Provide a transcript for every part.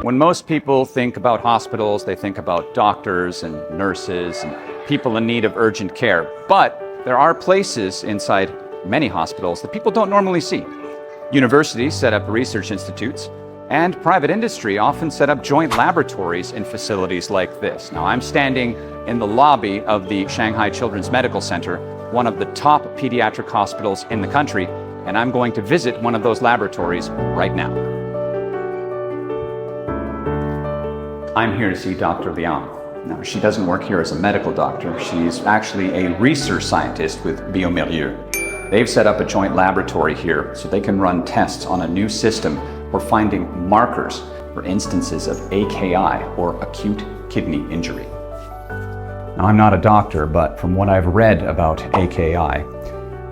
When most people think about hospitals, they think about doctors and nurses and people in need of urgent care. But there are places inside many hospitals that people don't normally see. Universities set up research institutes, and private industry often set up joint laboratories in facilities like this. Now, I'm standing in the lobby of the Shanghai Children's Medical Center, one of the top pediatric hospitals in the country, and I'm going to visit one of those laboratories right now. I'm here to see Dr. Liang. Now, she doesn't work here as a medical doctor. She's actually a research scientist with BioMerieux. They've set up a joint laboratory here so they can run tests on a new system for finding markers for instances of AKI, or acute kidney injury. Now, I'm not a doctor, but from what I've read about AKI,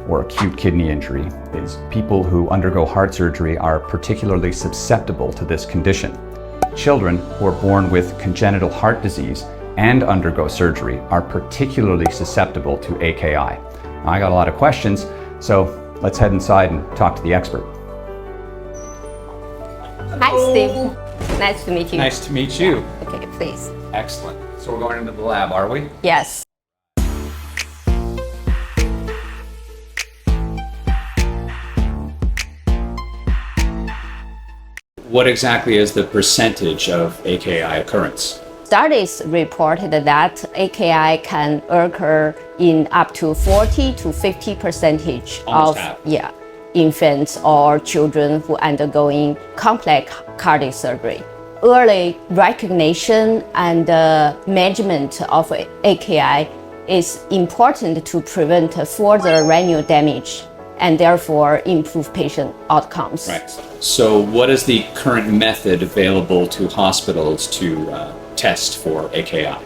or acute kidney injury, is people who undergo heart surgery are particularly susceptible to this condition. Children who are born with congenital heart disease and undergo surgery are particularly susceptible to AKI. Now, I got a lot of questions, so let's head inside and talk to the expert. Hi, Steve. Nice to meet you. Nice to meet you. Okay, please. Excellent. So we're going into the lab, are we? Yes. What exactly is the percentage of AKI occurrence? Studies reported that AKI can occur in up to 40 to 50% Almost of half. Infants or children who are undergoing complex cardiac surgery. Early recognition and management of AKI is important to prevent further renal damage and therefore improve patient outcomes. Right. So what is the current method available to hospitals to test for AKI?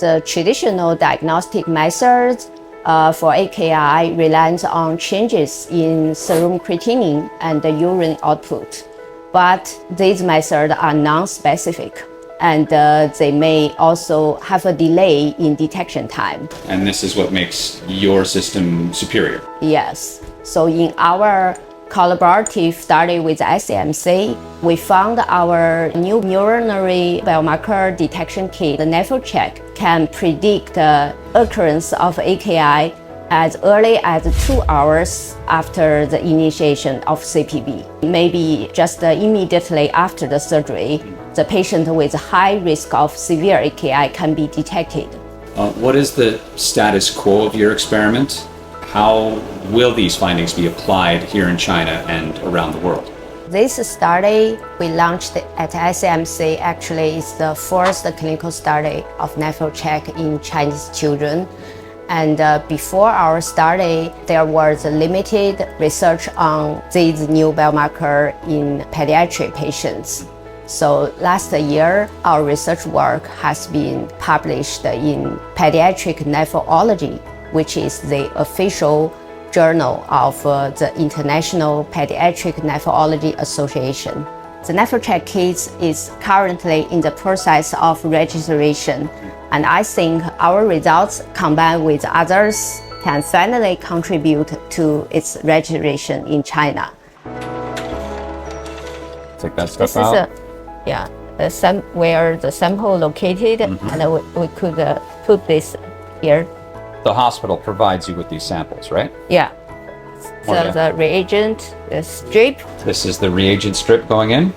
The traditional diagnostic methods for AKI relies on changes in serum creatinine and the urine output. But these methods are non-specific, and they may also have a delay in detection time. And this is what makes your system superior? Yes. So in our collaborative study with SMC, we found our new urinary biomarker detection kit, the NephroCheck, can predict the occurrence of AKI as early as 2 hours after the initiation of CPB. Maybe just immediately after the surgery, the patient with high risk of severe AKI can be detected. What is the status quo of your experiment? How will these findings be applied here in China and around the world? This study we launched at SMC actually is the first clinical study of NephroCheck in Chinese children. And before our study, there was limited research on these new biomarker in pediatric patients. So last year, our research work has been published in Pediatric Nephrology, which is the official journal of the International Pediatric Nephrology Association. The NephroCheck kit is currently in the process of registration, and I think our results combined with others can finally contribute to its registration in China. Take that stuff out. Where the sample located, and we could put this here. The hospital provides you with these samples, right? Yeah. So the reagent, the strip. This is the reagent strip going in?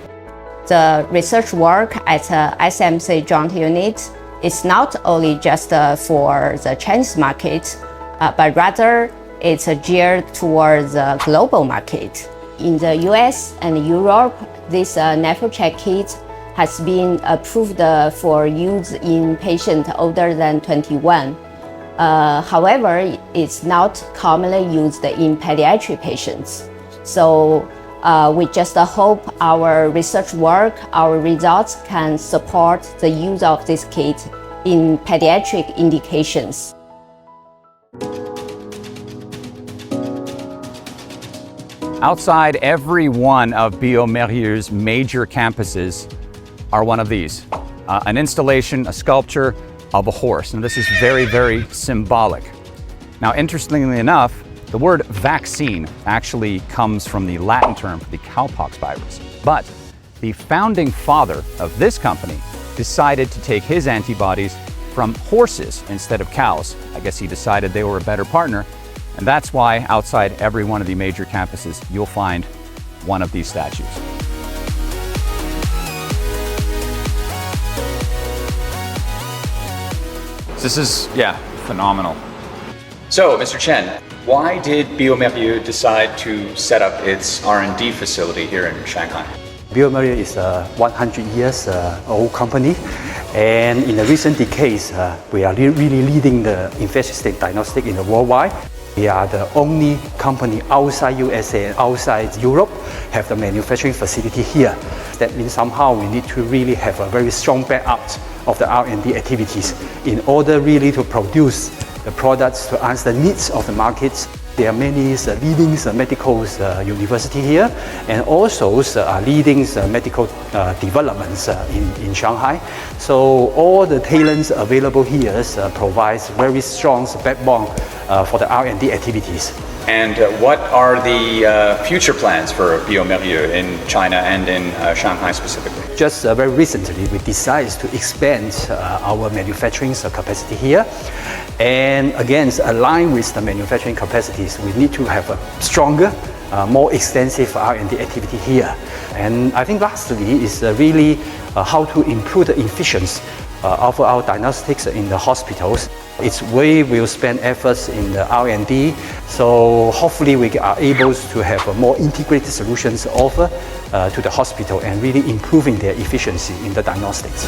The research work at SMC joint unit is not only just for the Chinese market, but rather it's geared towards the global market. In the US and Europe, this NephroCheck kit has been approved for use in patients older than 21. However, it's not commonly used in pediatric patients. So we just hope our research work, our results can support the use of this kit in pediatric indications. Outside every one of BioMerieux's major campuses are one of these. An installation, a sculpture of a horse. And this is very, very symbolic. Now, interestingly enough, the word vaccine actually comes from the Latin term for the cowpox virus. But the founding father of this company decided to take his antibodies from horses instead of cows. I guess he decided they were a better partner, and that's why outside every one of the major campuses, you'll find one of these statues. This is, phenomenal. So, Mr. Chen, why did BioMerieux decide to set up its R&D facility here in Shanghai? BioMerieux is a 100 years old company, and in the recent decades, we are really leading the infectious diagnostic in the worldwide. We are the only company outside USA and outside Europe have the manufacturing facility here. That means somehow we need to really have a very strong backup of the R&D activities in order really to produce the products to answer the needs of the markets. There are many leading medical universities here, and also leading medical developments in Shanghai. So all the talents available here provides very strong backbone for the R&D activities. And what are the future plans for BioMerieux in China and in Shanghai specifically? Just very recently, we decided to expand our manufacturing capacity here. And again, aligned with the manufacturing capacities, we need to have a stronger, more extensive R&D activity here. And I think lastly is really how to improve the efficiency of our diagnostics in the hospitals. It's where we'll spend efforts in the R&D, so hopefully we are able to have a more integrated solutions offer to the hospital and really improving their efficiency in the diagnostics.